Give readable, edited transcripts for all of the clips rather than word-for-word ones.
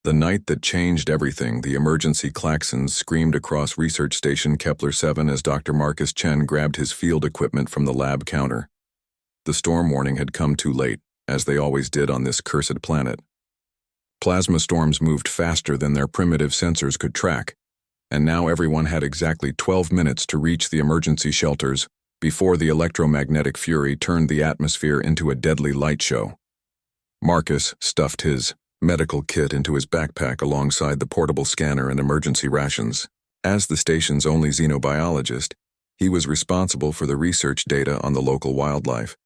The night that changed everything, the emergency klaxons screamed across Research Station Kepler-7 as Dr. Marcus Chen grabbed his field equipment from the lab counter. The storm warning had come too late, as they always did on this cursed planet. Plasma storms moved faster than their primitive sensors could track, and now everyone had exactly 12 minutes to reach the emergency shelters before the electromagnetic fury turned the atmosphere into a deadly light show. Marcus stuffed his medical kit into his backpack alongside the portable scanner and emergency rations. As the station's only xenobiologist, he was responsible for the research data on the local wildlife.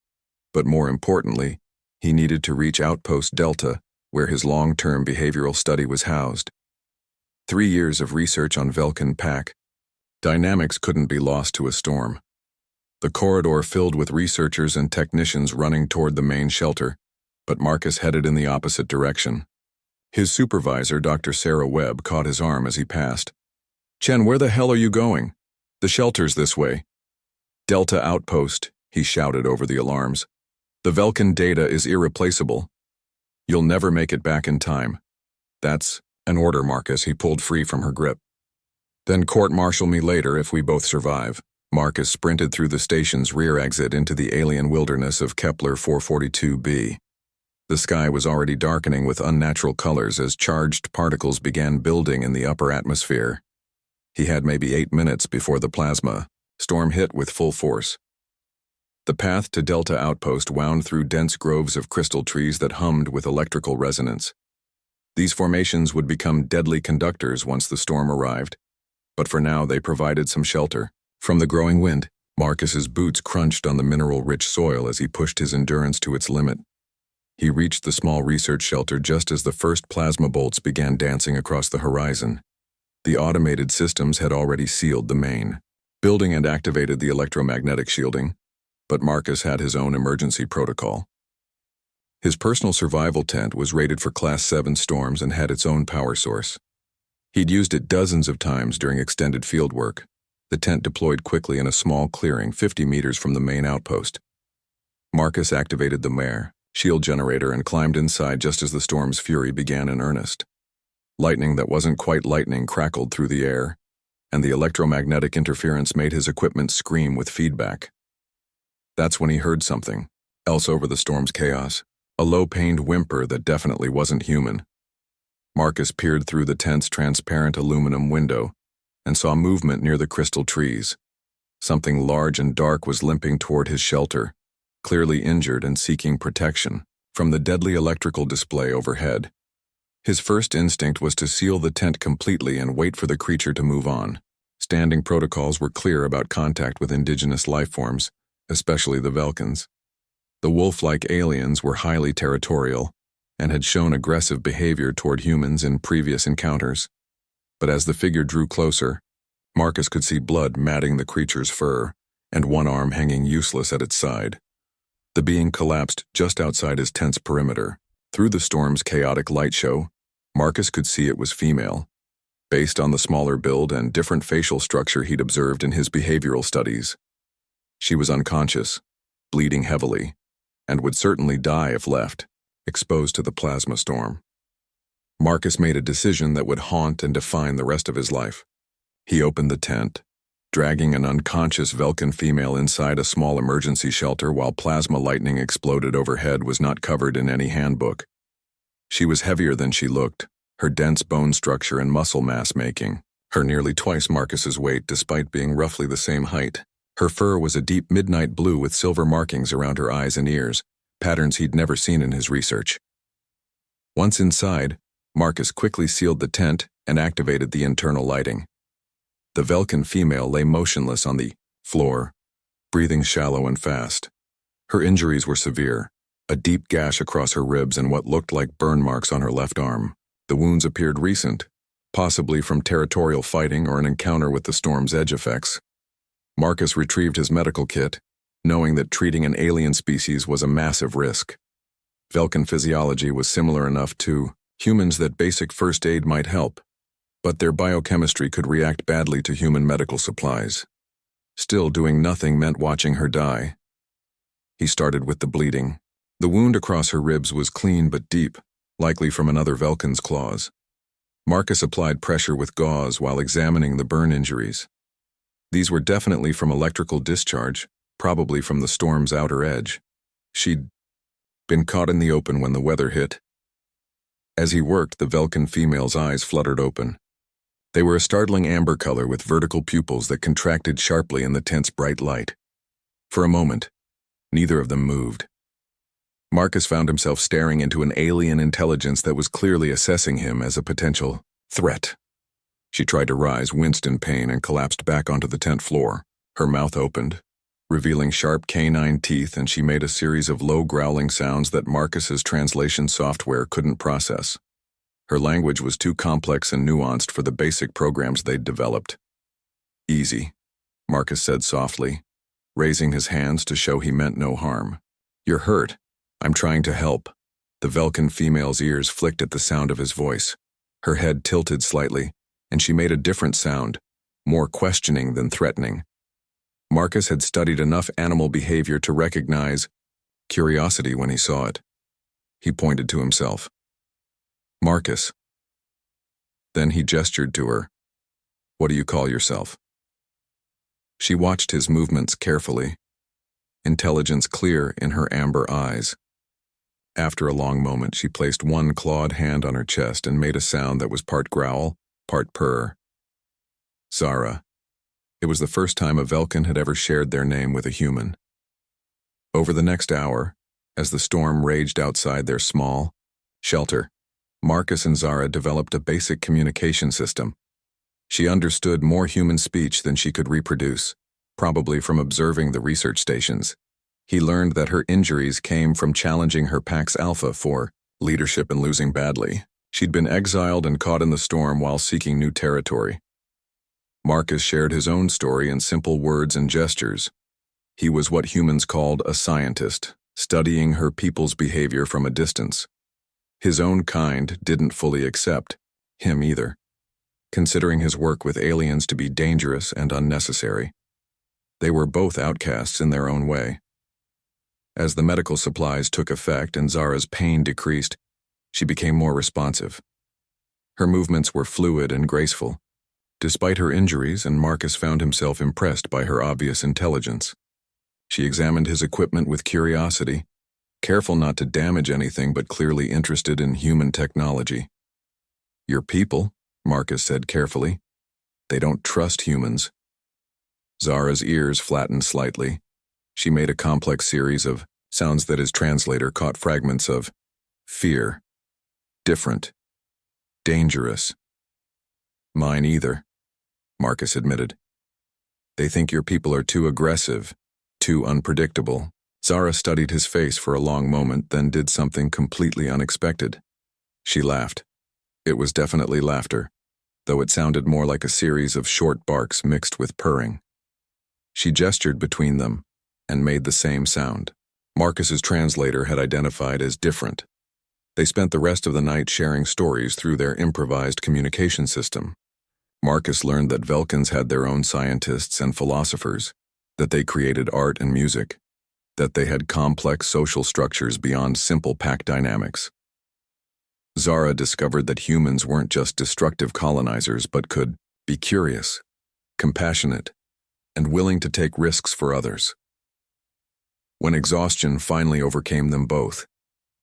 But more importantly, he needed to reach Outpost Delta, where his long-term behavioral study was housed. 3 years of research on Vulcan Pack. Dynamics couldn't be lost to a storm. The corridor filled with researchers and technicians running toward the main shelter, but Marcus headed in the opposite direction. His supervisor, Dr. Sarah Webb, caught his arm as he passed. "Chen, where the hell are you going?" "The shelter's this way." "Delta Outpost," he shouted over the alarms. "The Vulcan data is irreplaceable. You'll never make it back in time." "That's an order, Marcus." He pulled free from her grip. "Then court-martial me later if we both survive." Marcus sprinted through the station's rear exit into the alien wilderness of Kepler 442b. The sky was already darkening with unnatural colors as charged particles began building in the upper atmosphere. He had maybe 8 minutes before the plasma storm hit with full force. The path to Delta Outpost wound through dense groves of crystal trees that hummed with electrical resonance. These formations would become deadly conductors once the storm arrived, but for now they provided some shelter. From the growing wind, Marcus's boots crunched on the mineral-rich soil as he pushed his endurance to its limit. He reached the small research shelter just as the first plasma bolts began dancing across the horizon. The automated systems had already sealed the main building and activated the electromagnetic shielding, but Marcus had his own emergency protocol. His personal survival tent was rated for Class 7 storms and had its own power source. He'd used it dozens of times during extended fieldwork. The tent deployed quickly in a small clearing 50 meters from the main outpost. Marcus activated the shield generator and climbed inside just as the storm's fury began in earnest. Lightning that wasn't quite lightning crackled through the air, and the electromagnetic interference made his equipment scream with feedback. That's when he heard something else over the storm's chaos, a low-pained whimper that definitely wasn't human. Marcus peered through the tent's transparent aluminum window and saw movement near the crystal trees. Something large and dark was limping toward his shelter, clearly injured and seeking protection from the deadly electrical display overhead. His first instinct was to seal the tent completely and wait for the creature to move on. Standing protocols were clear about contact with indigenous lifeforms, especially the Vulcans. The wolf-like aliens were highly territorial and had shown aggressive behavior toward humans in previous encounters. But as the figure drew closer, Marcus could see blood matting the creature's fur and one arm hanging useless at its side. The being collapsed just outside his tent's perimeter. Through the storm's chaotic light show, Marcus could see it was female, based on the smaller build and different facial structure he'd observed in his behavioral studies. She was unconscious, bleeding heavily, and would certainly die if left, exposed to the plasma storm. Marcus made a decision that would haunt and define the rest of his life. He opened the tent, dragging an unconscious Vulcan female inside a small emergency shelter while plasma lightning exploded overhead was not covered in any handbook. She was heavier than she looked, her dense bone structure and muscle mass making her nearly twice Marcus's weight despite being roughly the same height. Her fur was a deep midnight blue with silver markings around her eyes and ears, patterns he'd never seen in his research. Once inside, Marcus quickly sealed the tent and activated the internal lighting. The Vulcan female lay motionless on the floor, breathing shallow and fast. Her injuries were severe, a deep gash across her ribs and what looked like burn marks on her left arm. The wounds appeared recent, possibly from territorial fighting or an encounter with the storm's edge effects. Marcus retrieved his medical kit, knowing that treating an alien species was a massive risk. Vulcan physiology was similar enough to humans that basic first aid might help, but their biochemistry could react badly to human medical supplies. Still, doing nothing meant watching her die. He started with the bleeding. The wound across her ribs was clean but deep, likely from another Vulcan's claws. Marcus applied pressure with gauze while examining the burn injuries. These were definitely from electrical discharge, probably from the storm's outer edge. She'd been caught in the open when the weather hit. As he worked, the Velkin female's eyes fluttered open. They were a startling amber color with vertical pupils that contracted sharply in the tent's bright light. For a moment, neither of them moved. Marcus found himself staring into an alien intelligence that was clearly assessing him as a potential threat. She tried to rise, winced in pain, and collapsed back onto the tent floor. Her mouth opened, revealing sharp canine teeth, and she made a series of low growling sounds that Marcus's translation software couldn't process. Her language was too complex and nuanced for the basic programs they'd developed. "Easy," Marcus said softly, raising his hands to show he meant no harm. "You're hurt. I'm trying to help." The Velkin female's ears flicked at the sound of his voice. Her head tilted slightly, and she made a different sound, more questioning than threatening. Marcus had studied enough animal behavior to recognize curiosity when he saw it. He pointed to himself. "Marcus." Then he gestured to her. "What do you call yourself?" She watched his movements carefully, intelligence clear in her amber eyes. After a long moment, she placed one clawed hand on her chest and made a sound that was part growl, part purr. "Zara." It was the first time a Velkin had ever shared their name with a human. Over the next hour, as the storm raged outside their small shelter, Marcus and Zara developed a basic communication system. She understood more human speech than she could reproduce, probably from observing the research stations. He learned that her injuries came from challenging her pack's alpha for leadership and losing badly. She'd been exiled and caught in the storm while seeking new territory. Marcus shared his own story in simple words and gestures. He was what humans called a scientist, studying her people's behavior from a distance. His own kind didn't fully accept him either, considering his work with aliens to be dangerous and unnecessary. They were both outcasts in their own way. As the medical supplies took effect and Zara's pain decreased, she became more responsive. Her movements were fluid and graceful, despite her injuries, and Marcus found himself impressed by her obvious intelligence. She examined his equipment with curiosity, careful not to damage anything but clearly interested in human technology. "Your people," Marcus said carefully. "They don't trust humans." Zara's ears flattened slightly. She made a complex series of sounds that his translator caught fragments of: fear, different, dangerous. "Mine either," Marcus admitted. "They think your people are too aggressive, too unpredictable." Zara studied his face for a long moment, then did something completely unexpected. She laughed. It was definitely laughter, though it sounded more like a series of short barks mixed with purring. She gestured between them and made the same sound. Marcus's translator had identified as different. They spent the rest of the night sharing stories through their improvised communication system. Marcus learned that Velkins had their own scientists and philosophers, that they created art and music, that they had complex social structures beyond simple pack dynamics. Zara discovered that humans weren't just destructive colonizers but could be curious, compassionate, and willing to take risks for others. When exhaustion finally overcame them both,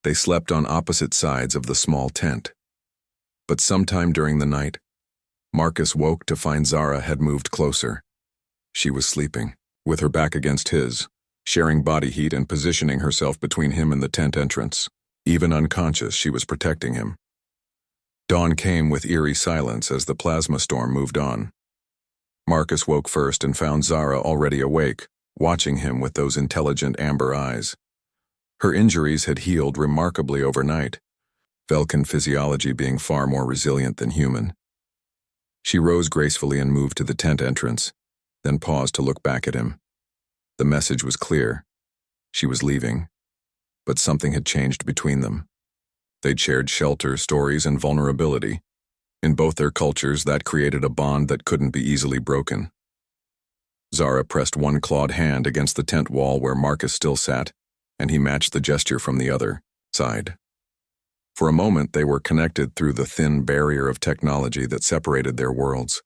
they slept on opposite sides of the small tent. But sometime during the night, Marcus woke to find Zara had moved closer. She was sleeping, with her back against his, sharing body heat and positioning herself between him and the tent entrance. Even unconscious, she was protecting him. Dawn came with eerie silence as the plasma storm moved on. Marcus woke first and found Zara already awake, watching him with those intelligent amber eyes. Her injuries had healed remarkably overnight, Velkin physiology being far more resilient than human. She rose gracefully and moved to the tent entrance, then paused to look back at him. The message was clear. She was leaving, but something had changed between them. They'd shared shelter, stories, and vulnerability. In both their cultures, that created a bond that couldn't be easily broken. Zara pressed one clawed hand against the tent wall where Marcus still sat, and he matched the gesture from the other side. For a moment, they were connected through the thin barrier of technology that separated their worlds.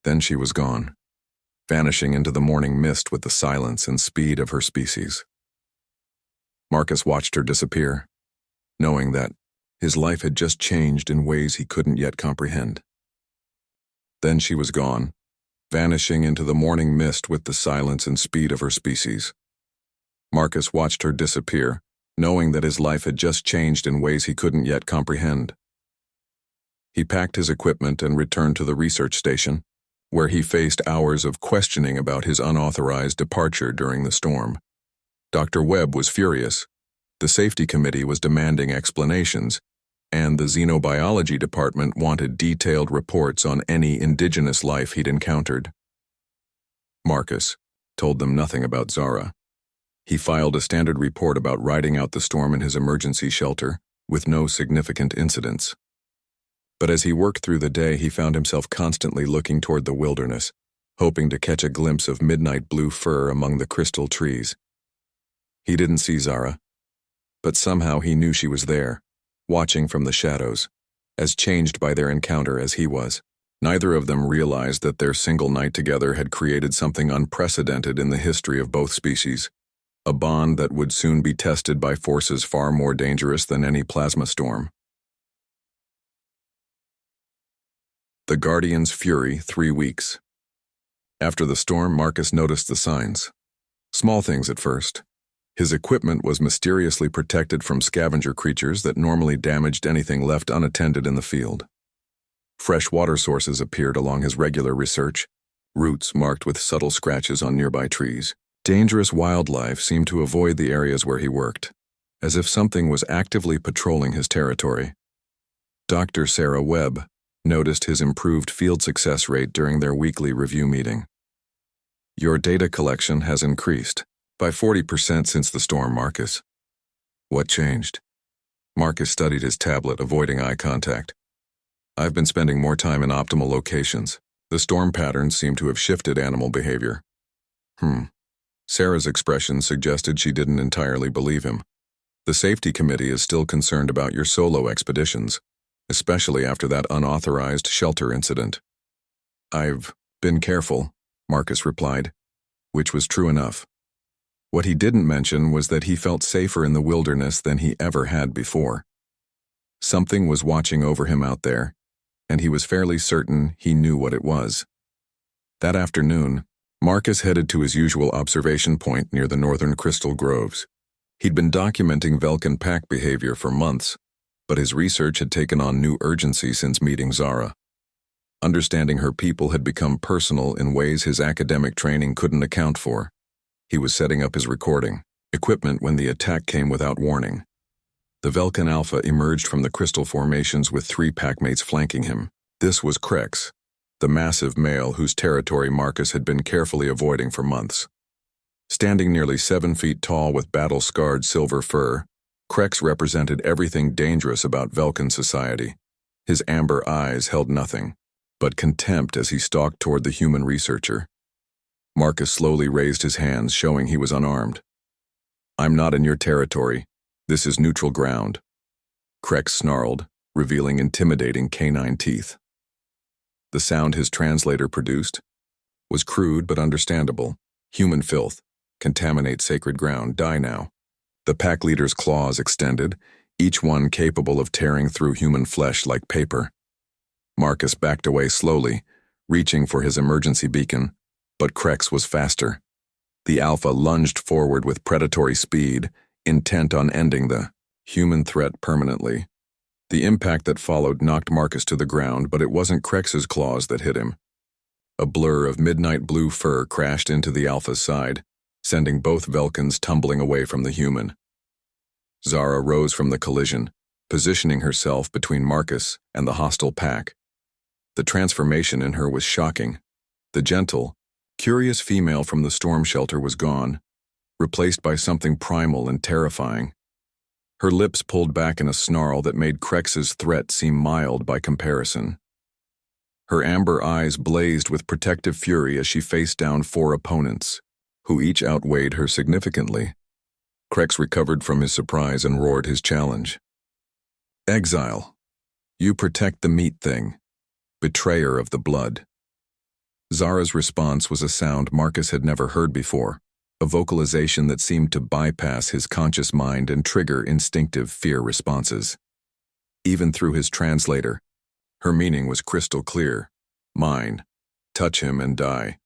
Then she was gone, vanishing into the morning mist with the silence and speed of her species. Marcus watched her disappear, knowing that his life had just changed in ways he couldn't yet comprehend. Then she was gone, vanishing into the morning mist with the silence and speed of her species. Marcus watched her disappear, knowing that his life had just changed in ways he couldn't yet comprehend. He packed his equipment and returned to the research station, where he faced hours of questioning about his unauthorized departure during the storm. Dr. Webb was furious. The safety committee was demanding explanations, and the xenobiology department wanted detailed reports on any indigenous life he'd encountered. Marcus told them nothing about Zara. He filed a standard report about riding out the storm in his emergency shelter, with no significant incidents. But as he worked through the day, he found himself constantly looking toward the wilderness, hoping to catch a glimpse of midnight blue fur among the crystal trees. He didn't see Zara, but somehow he knew she was there, watching from the shadows, as changed by their encounter as he was. Neither of them realized that their single night together had created something unprecedented in the history of both species, a bond that would soon be tested by forces far more dangerous than any plasma storm. The Guardian's Fury, 3 weeks. After the storm, Marcus noticed the signs. Small things at first. His equipment was mysteriously protected from scavenger creatures that normally damaged anything left unattended in the field. Fresh water sources appeared along his regular research, roots marked with subtle scratches on nearby trees. Dangerous wildlife seemed to avoid the areas where he worked, as if something was actively patrolling his territory. Dr. Sarah Webb noticed his improved field success rate during their weekly review meeting. "Your data collection has increased by 40% since the storm, Marcus." "What changed?" Marcus studied his tablet, avoiding eye contact. "I've been spending more time in optimal locations. The storm patterns seem to have shifted animal behavior." Sarah's expression suggested she didn't entirely believe him. "The safety committee is still concerned about your solo expeditions, especially after that unauthorized shelter incident." "I've been careful," Marcus replied, which was true enough. What he didn't mention was that he felt safer in the wilderness than he ever had before. Something was watching over him out there, and he was fairly certain he knew what it was. That afternoon, Marcus headed to his usual observation point near the northern crystal groves. He'd been documenting Velkan pack behavior for months, but his research had taken on new urgency since meeting Zara. Understanding her people had become personal in ways his academic training couldn't account for. He was setting up his recording equipment when the attack came without warning. The Velkan Alpha emerged from the crystal formations with 3 packmates flanking him. This was Crex, the massive male whose territory Marcus had been carefully avoiding for months. Standing nearly 7 feet tall with battle-scarred silver fur, Crex represented everything dangerous about Velkan society. His amber eyes held nothing but contempt as he stalked toward the human researcher. Marcus slowly raised his hands, showing he was unarmed. "I'm not in your territory. This is neutral ground." Crex snarled, revealing intimidating canine teeth. The sound his translator produced was crude but understandable. "Human filth. Contaminate sacred ground. Die now." The pack leader's claws extended, each one capable of tearing through human flesh like paper. Marcus backed away slowly, reaching for his emergency beacon, but Crex was faster. The Alpha lunged forward with predatory speed, intent on ending the human threat permanently. The impact that followed knocked Marcus to the ground, but it wasn't Crex's claws that hit him. A blur of midnight blue fur crashed into the Alpha's side, sending both Velkans tumbling away from the human. Zara rose from the collision, positioning herself between Marcus and the hostile pack. The transformation in her was shocking. The gentle, curious female from the storm shelter was gone, replaced by something primal and terrifying. Her lips pulled back in a snarl that made Crex's threat seem mild by comparison. Her amber eyes blazed with protective fury as she faced down 4 opponents, who each outweighed her significantly. Crex recovered from his surprise and roared his challenge. Exile. You protect the meat thing. Betrayer of the blood. Zara's response was a sound Marcus had never heard before, a vocalization that seemed to bypass his conscious mind and trigger instinctive fear responses. Even through his translator, her meaning was crystal clear. Mine. Touch him and die.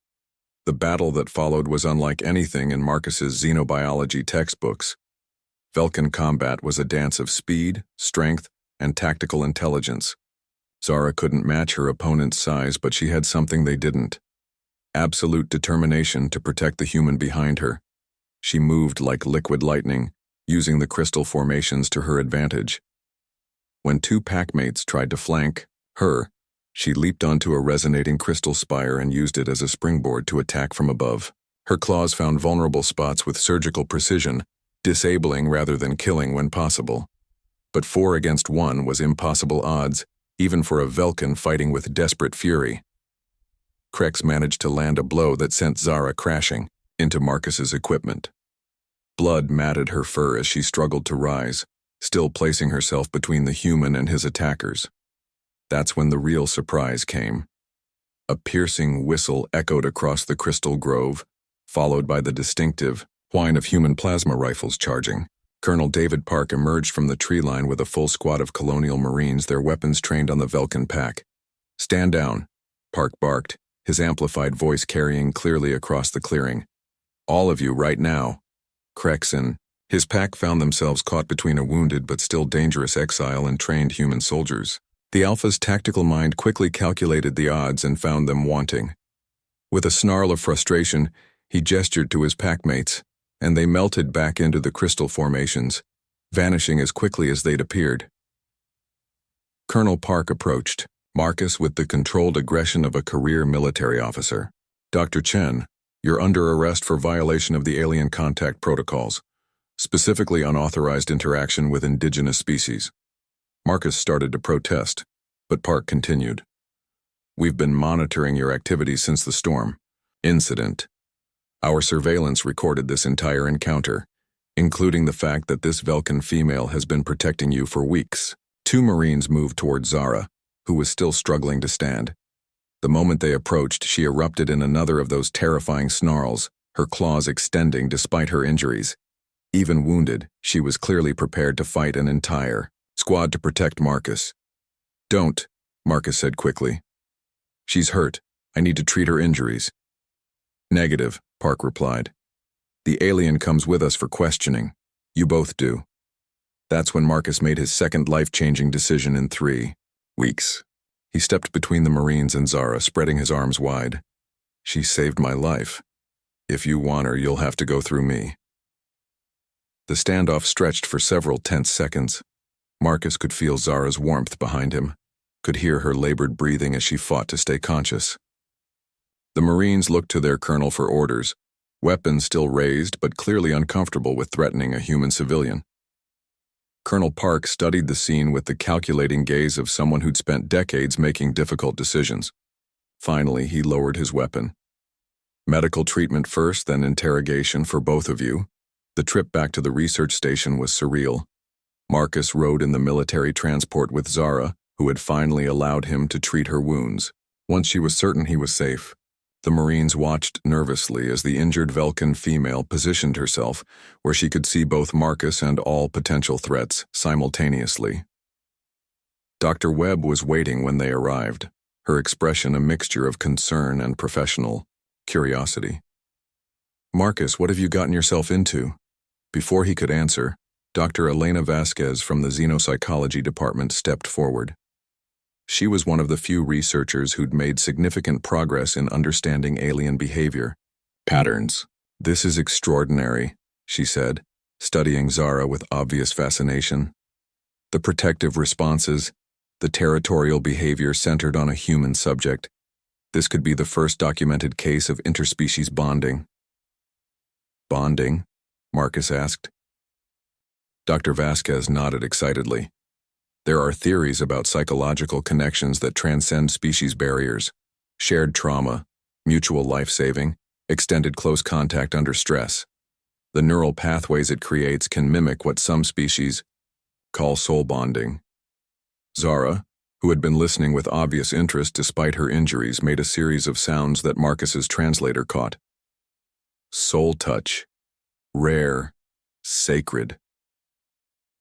The battle that followed was unlike anything in Marcus's xenobiology textbooks. Vulcan combat was a dance of speed, strength, and tactical intelligence. Zara couldn't match her opponent's size, but she had something they didn't. Absolute determination to protect the human behind her. She moved like liquid lightning, using the crystal formations to her advantage. When two packmates tried to flank her, she leaped onto a resonating crystal spire and used it as a springboard to attack from above. Her claws found vulnerable spots with surgical precision, disabling rather than killing when possible. But 4 against 1 was impossible odds, even for a Vulcan fighting with desperate fury. Krex managed to land a blow that sent Zara crashing into Marcus's equipment. Blood matted her fur as she struggled to rise, still placing herself between the human and his attackers. That's when the real surprise came. A piercing whistle echoed across the crystal grove, followed by the distinctive whine of human plasma rifles charging. Colonel David Park emerged from the tree line with a full squad of colonial marines, their weapons trained on the Vulcan pack. "Stand down," Park barked, his amplified voice carrying clearly across the clearing. "All of you, right now." Krex and his pack found themselves caught between a wounded but still dangerous exile and trained human soldiers. The Alpha's tactical mind quickly calculated the odds and found them wanting. With a snarl of frustration, he gestured to his packmates, and they melted back into the crystal formations, vanishing as quickly as they'd appeared. Colonel Park approached, Marcus with the controlled aggression of a career military officer. "Dr. Chen, you're under arrest for violation of the alien contact protocols, specifically unauthorized interaction with indigenous species." Marcus started to protest, but Park continued. "We've been monitoring your activities since the storm incident. Our surveillance recorded this entire encounter, including the fact that this Vulcan female has been protecting you for weeks." 2 Marines moved toward Zara, who was still struggling to stand. The moment they approached, she erupted in another of those terrifying snarls, her claws extending despite her injuries. Even wounded, she was clearly prepared to fight an entire squad to protect Marcus. "Don't," Marcus said quickly. "She's hurt. I need to treat her injuries." "Negative," Park replied. "The alien comes with us for questioning. You both do." That's when Marcus made his second life-changing decision in 3 weeks. He stepped between the Marines and Zara, spreading his arms wide. "She saved my life. If you want her, you'll have to go through me." The standoff stretched for several tense seconds. Marcus could feel Zara's warmth behind him, could hear her labored breathing as she fought to stay conscious. The Marines looked to their colonel for orders, weapons still raised but clearly uncomfortable with threatening a human civilian. Colonel Park studied the scene with the calculating gaze of someone who'd spent decades making difficult decisions. Finally, he lowered his weapon. "Medical treatment first, then interrogation for both of you." The trip back to the research station was surreal. Marcus rode in the military transport with Zara, who had finally allowed him to treat her wounds. Once she was certain he was safe, the Marines watched nervously as the injured Vulcan female positioned herself where she could see both Marcus and all potential threats simultaneously. Dr. Webb was waiting when they arrived, her expression a mixture of concern and professional curiosity. "Marcus, what have you gotten yourself into?" Before he could answer, Dr. Elena Vasquez from the Xenopsychology department stepped forward. She was one of the few researchers who'd made significant progress in understanding alien behavior patterns. "This is extraordinary," she said, studying Zara with obvious fascination. The protective responses, the territorial behavior centered on a human subject. This could be the first documented case of interspecies bonding. "Bonding?" Marcus asked. Dr. Vasquez nodded excitedly. "There are theories about psychological connections that transcend species barriers, shared trauma, mutual life-saving, extended close contact under stress. The neural pathways it creates can mimic what some species call soul bonding." Zara, who had been listening with obvious interest despite her injuries, made a series of sounds that Marcus's translator caught. Soul touch. Rare. Sacred.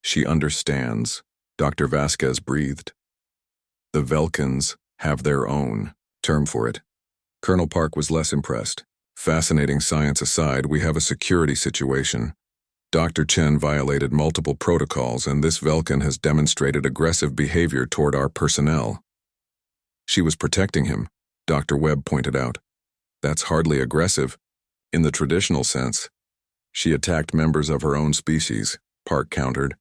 She understands, Dr. Vasquez breathed. The Velkans have their own term for it. Colonel Park was less impressed. Fascinating science aside, we have a security situation. Dr. Chen violated multiple protocols, and this Velkan has demonstrated aggressive behavior toward our personnel. She was protecting him, Dr. Webb pointed out. That's hardly aggressive, in the traditional sense. She attacked members of her own species, Park countered.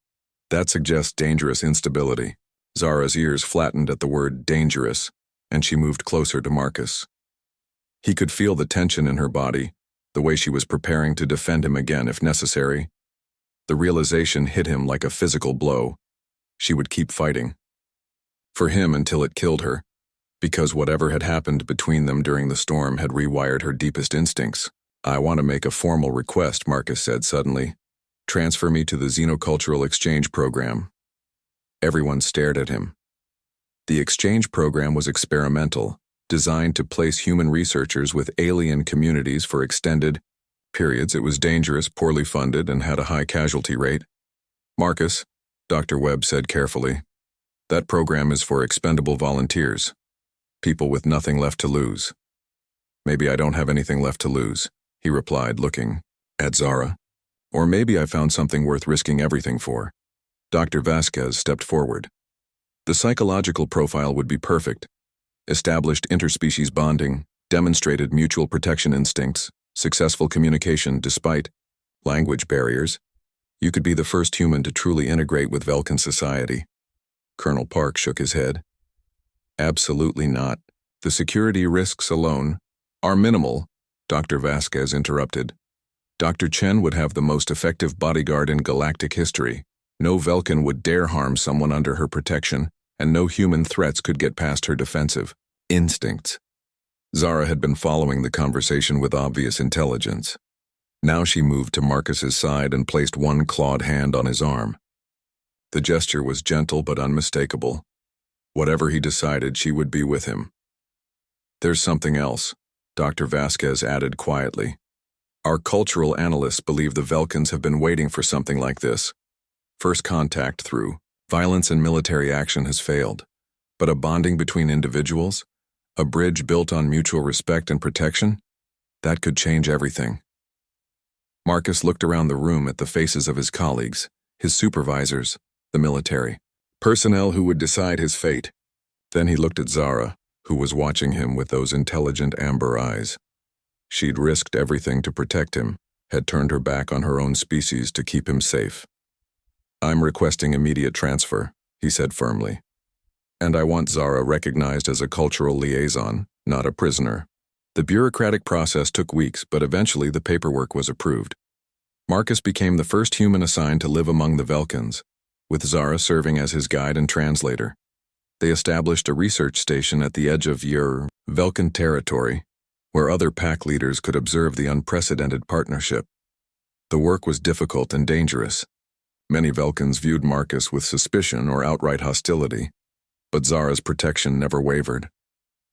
That suggests dangerous instability. Zara's ears flattened at the word dangerous, and she moved closer to Marcus. He could feel the tension in her body, the way she was preparing to defend him again if necessary. The realization hit him like a physical blow. She would keep fighting. For him until it killed her, because whatever had happened between them during the storm had rewired her deepest instincts. I want to make a formal request, Marcus said suddenly. Transfer me to the Xenocultural Exchange Program. Everyone stared at him. The exchange program was experimental, designed to place human researchers with alien communities for extended periods. It was dangerous, poorly funded, and had a high casualty rate. Marcus, Dr. Webb said carefully, that program is for expendable volunteers, people with nothing left to lose. Maybe I don't have anything left to lose, he replied, looking at Zara. Or maybe I found something worth risking everything for. Dr. Vasquez stepped forward. The psychological profile would be perfect. Established interspecies bonding, demonstrated mutual protection instincts, successful communication despite language barriers. You could be the first human to truly integrate with Velkan society. Colonel Park shook his head. Absolutely not. The security risks alone are minimal, Dr. Vasquez interrupted. Dr. Chen would have the most effective bodyguard in galactic history. No Velkan would dare harm someone under her protection, and no human threats could get past her defensive instincts. Zara had been following the conversation with obvious intelligence. Now she moved to Marcus's side and placed one clawed hand on his arm. The gesture was gentle but unmistakable. Whatever he decided, she would be with him. There's something else, Dr. Vasquez added quietly. Our cultural analysts believe the Velkans have been waiting for something like this. First contact through violence and military action has failed, but a bonding between individuals, a bridge built on mutual respect and protection, that could change everything. Marcus looked around the room at the faces of his colleagues, his supervisors, the military, personnel who would decide his fate. Then he looked at Zara, who was watching him with those intelligent amber eyes. She'd risked everything to protect him, had turned her back on her own species to keep him safe. I'm requesting immediate transfer, he said firmly. And I want Zara recognized as a cultural liaison, not a prisoner. The bureaucratic process took weeks, but eventually the paperwork was approved. Marcus became the first human assigned to live among the Velkans, with Zara serving as his guide and translator. They established a research station at the edge of Velkan territory, where other pack leaders could observe the unprecedented partnership. The work was difficult and dangerous. Many Velkans viewed Marcus with suspicion or outright hostility, but Zara's protection never wavered.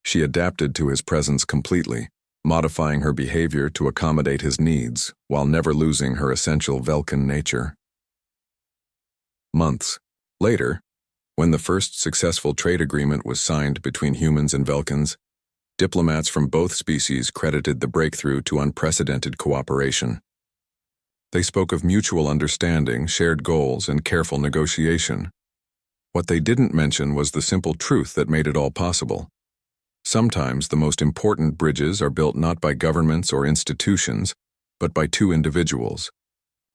She adapted to his presence completely, modifying her behavior to accommodate his needs while never losing her essential Velkan nature. Months later, when the first successful trade agreement was signed between humans and Velkans, diplomats from both species credited the breakthrough to unprecedented cooperation. They spoke of mutual understanding, shared goals, and careful negotiation. What they didn't mention was the simple truth that made it all possible. Sometimes the most important bridges are built not by governments or institutions, but by two individuals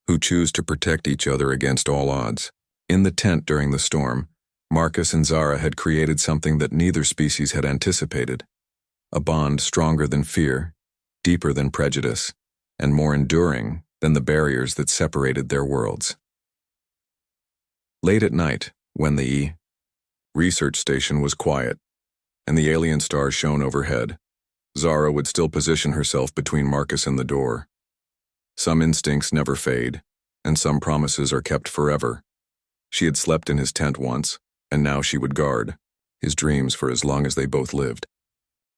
who choose to protect each other against all odds. In the tent during the storm, Marcus and Zara had created something that neither species had anticipated. A bond stronger than fear, deeper than prejudice, and more enduring than the barriers that separated their worlds. Late at night, when the research station was quiet and the alien stars shone overhead, Zara would still position herself between Marcus and the door. Some instincts never fade, and some promises are kept forever. She had slept in his tent once, and now she would guard his dreams for as long as they both lived.